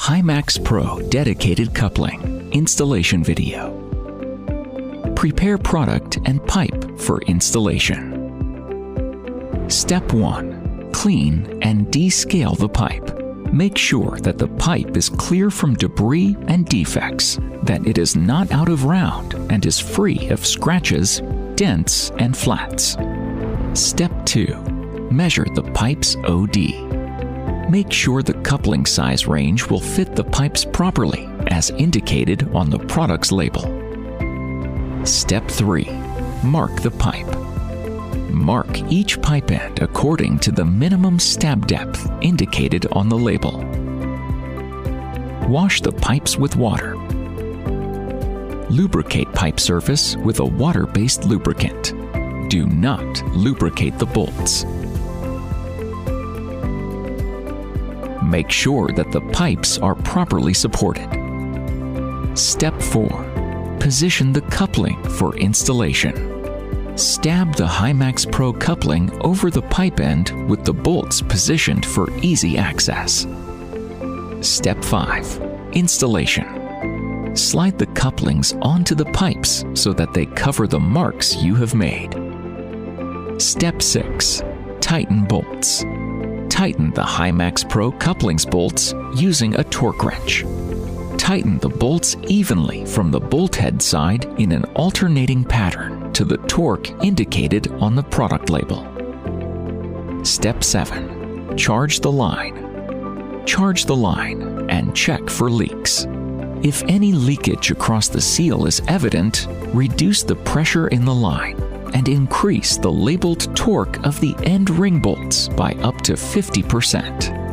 HYMAX Pro Dedicated Coupling Installation Video. Prepare product and pipe for installation. Step 1. Clean and descale the pipe. Make sure that the pipe is clear from debris and defects, that it is not out of round and is free of scratches, dents, and flats. Step 2. Measure the pipe's OD. Make sure the coupling size range will fit the pipes properly, as indicated on the product's label. Step 3. Mark the pipe. Mark each pipe end according to the minimum stab depth indicated on the label. Wash the pipes with water. Lubricate pipe surface with a water-based lubricant. Do not lubricate the bolts. Make sure that the pipes are properly supported. Step 4. Position the coupling for installation. Stab the HYMAX Pro coupling over the pipe end with the bolts positioned for easy access. Step 5. Installation. Slide the couplings onto the pipes so that they cover the marks you have made. Step 6. Tighten bolts. Tighten the HYMAX Pro couplings bolts using a torque wrench. Tighten the bolts evenly from the bolt head side in an alternating pattern to the torque indicated on the product label. Step 7. Charge the line. Charge the line and check for leaks. If any leakage across the seal is evident, reduce the pressure in the line and increase the labeled torque of the end ring bolts by up to 50%.